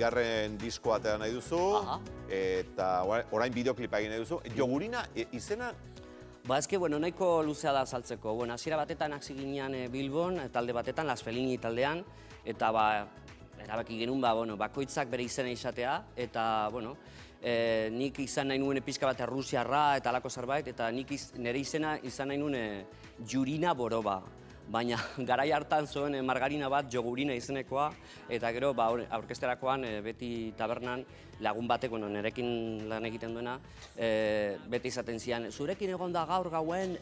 bigarren diskoa atera nahi duzu, eta orain bideoklipa egin nahi duzu. Jogurina izena... Ba, ezke, bueno, nahiko luzea da saltzeko. Bueno, hasiera batetan hasi ginean Bilbon, talde batetan, Las Felini taldean, eta ba, erabaki genuen, ba, bueno, bakoitzak bere izena izatea, eta, bueno, nik izan nahi nuen pixka bat Errusiarra eta alako zerbait, eta nik nire izena izan nahi nuen Jurina Boroba. Baina garai hartan zuen margarina bat Jogurina izenekoa, eta gero aurkesterakoan beti tabernan lagun batek, nirekin lan egiten duena, beti izaten zian, zurekin egon da gaur gauen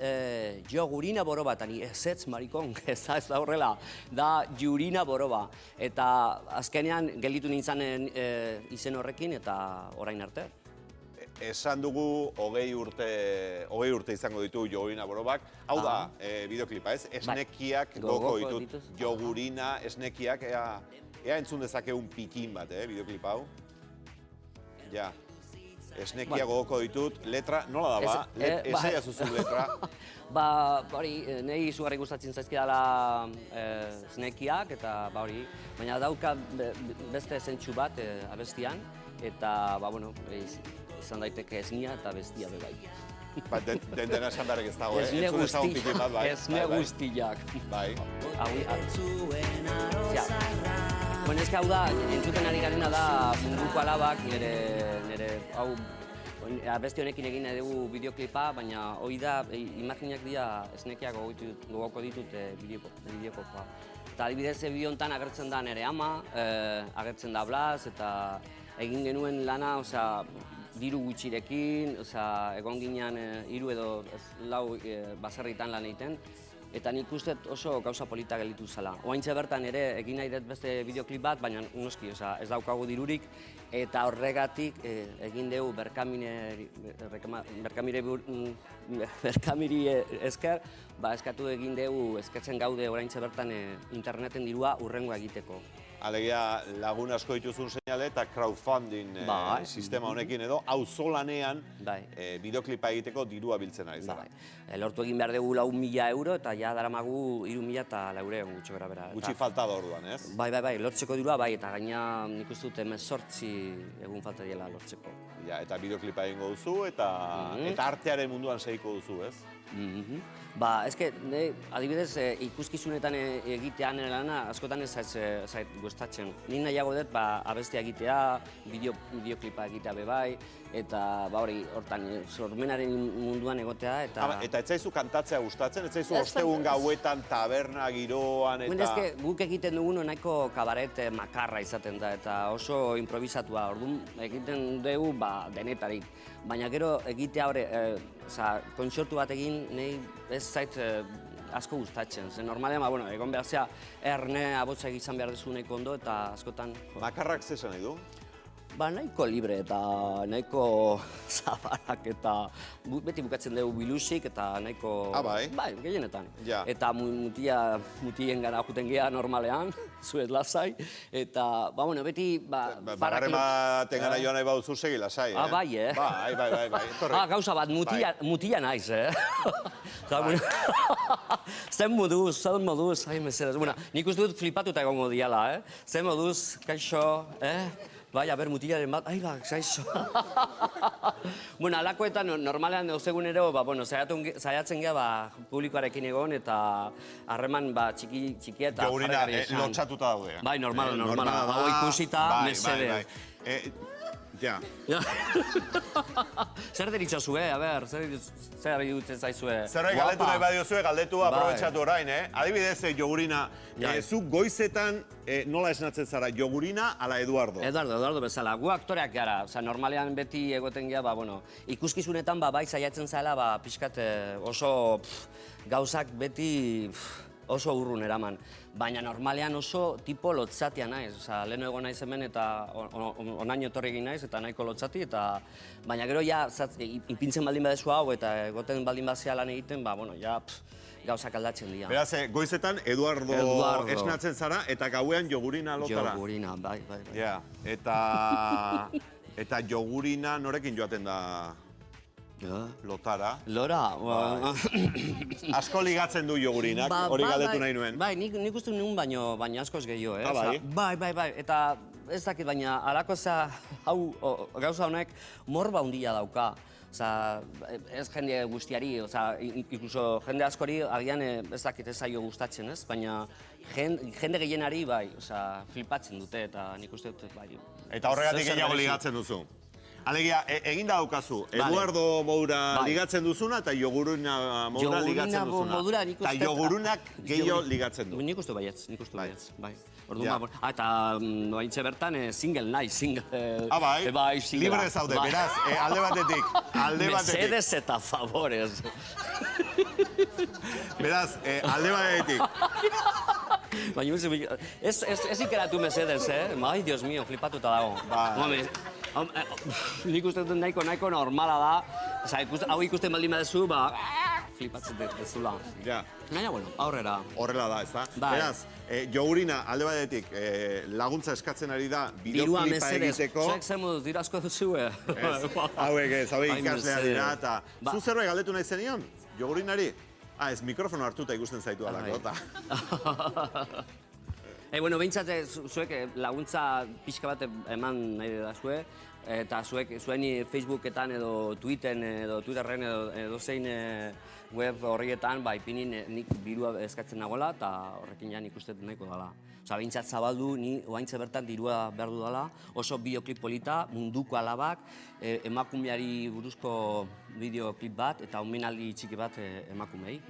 Jogurina Boroba, eta ni ez marikon, ez da horrela, da Jurina Boroba. Eta azkenean gelditu nintzen izen horrekin eta orain arte. Esan dugu 20 urte izango ditu Jogurina Borobak. Hau da, bideoklipa ez? Esnekiak goko ditut. Jogurina, esnekiak, ea entzun dezakegun pikin bat, bideoklipa hau. Ja, esnekiak goko ditut. Letra, nola da ba? Esaia zuzun letra. Ba, hori, nahi izugarri gustatzen zaizkidala esnekiak, eta ba hori, baina dauka beste zentsu bat abestian, eta, ba, bueno, izan daiteke esnia eta bestia bebai. Ba, dena esan beharrek ez dago, entzun ezagun pikin bat, bai. Esne guztiak. Bai. Bueno, ezke hau da, entzuten ari garena da Munduko Alabak, nire, hau, abesti honekin egin dugu bideoklipa, baina hori da, imaginak dira esnekiak gogoko ditut bideoklipa. Eta adibidez, bideo honetan agertzen da nire ama, agertzen da Blas, eta egin genuen lana, diru gutxirekin, egon ginean 3 edo 4 baserritan lan egiten, eta nik uste oso gauza polita gelditu zela. Oaintxe bertan ere egin nahi dut beste bideoklip bat, baina noski, ez daukagu dirurik, eta horregatik egin dugu Berkamiri esker, eskatu egin dugu, eskatzen gaude oraintxe bertan interneten dirua hurrengoa egiteko. Alegia lagun asko dituzun seinale eta crowdfunding sistema honekin edo auzolanean bideoklipa egiteko dirua biltzen ari zara. Lortu egin behar dugu 4.000 euro eta ja daramagu 3.400 gutxo gara bera. Gutxi falta da orduan, ez? Bai, lortzeko dirua bai, eta gaina nik uste dut 18 egun falta diela lortzeko. Ja, eta bideoklipa egingo duzu eta artearen munduan segiko duzu, ez? Ba, ezke, adibidez, ikuskizunetan egitean lana askotan ez zait gustatzen. Nik nahiago dut, abestia egitea, bideoklipa egitea bebai, eta hori, hortan, sormenaren munduan egotea, eta... Eta ez zaizu kantatzea gustatzen, ez zaizu ostegun gauetan, taberna, giroan, eta... Ezke, guk egiten dugun nahiko kabaret makarra izaten da, eta oso improvisatua, orduan egiten dugu denetarik. Baina gero egitea hori, kontzertu bat egin, nahi ez zait asko gustatzen. Normalean, egon behar zea, erne abotza egizan behar dezu nahiko ondo, eta askotan... Makarrak zesan nahi du? Ba, nahiko libre eta nahiko zabarak eta beti bukatzen dugu bilusik eta nahiko... Bai? Bai, gehienetan. Eta mutien gara juten geha normalean, zuez lasai, eta, beti... Bagarren baten gara joan nahi baduzu segi lasai, eh? Bai, eh? Bai. Gauza bat, mutia naiz, eh? Zen moduz, nik uste dut flipatuta egongo diala, eh? Zen moduz, kaixo, eh? Bai, mutilaren bat, kaixo. Alakoetan, normalean eguneroko, saiatzen geha publikoarekin egon eta harreman txikia eta jarri izan. Lotxatuta daude. Bai, normala. Hau ikusita, mesede. Ja. Zer deritxozu, zer dutzen zaizue? Zerbait galdetu nahi badiozue, galdetu aprobetxatu orain, Adibidez, Jogurina, zu goizetan nola esnatzen zara, Jogurina ala Eduardo? Eduardo bezala. Gu aktoreak gara, normalean beti egoten geha, ikuskizunetan bai saiatzen zela, pixkat oso gauzak beti oso urrun eraman. Baina normalean oso tipo lotzatia naiz. Leheno egon naiz hemen eta onaino etorri egin naiz eta nahiko lotzati. Baina gero ipintzen baldin badezu hau eta egoten baldin bazea lan egiten, gauzak aldatzen dira. Beraz, goizetan Eduardo esnatzen zara eta gauean Jogurina lotara. Jogurina, bai. Eta Jogurina norekin joaten da? Lotara. Lora. Asko ligatzen du Jogurinak, hori galdetu nahi nuen. Bai, nik uste nuen baino askoz gehiago, eh? Bai. Eta ez dakit, baina alako hau gauza honek morba handia dauka. Osa, ez jende guztiari, inkluso jende askori agian ez dakit ez zaio gustatzen, ez? Baina jende gehienari bai, flipatzen dute eta nik uste dut bai. Eta horregatik gehiago ligatzen duzu. Alegia, eginda daukazu, Eduardo Moura ligatzen duzuna eta Jogurina Moura ligatzen duzuna. Eta Jogurunak gehiago ligatzen du. Nik uste baietz, bai. Eta baitze bertan single nahi, single. Bai, libre zaude, beraz, alde batetik. Mercedes eta favorez. Beraz, alde batetik. Baina, ez ikeratu Mercedes, Ai, Dios mío, flipatuta dago. Nik uste dut nahiko normala da. Hau ikusten baldin badezu, flipatzen dezula. Baina, bueno, aurrera. Horrela da, ez da? Beraz, Jogurina, alde batetik, laguntza eskatzen ari da bideoklipa egiteko. Zuek zer moduz, diru asko duzue. Hauek ez, hauek ikaslea dira, eta zu zerbait galdetu nahi zenion, Jogurinari? Ez, mikrofono hartuta ikusten zaitu alako, eta. Bueno, behintzat zuek laguntza pixka bat eman nahi da zue, eta zuen Facebooketan edo Twitterren edo zein web horrietan ipinin nik dirua eskatzen nagoela, eta horrekin nik uste nahiko dela. Behintzat zabaldu, ni oaintze bertan dirua behar dudala, oso bideoklip polita, munduko alabak, emakumeari buruzko bideoklip bat, eta omenaldi txiki bat emakumei.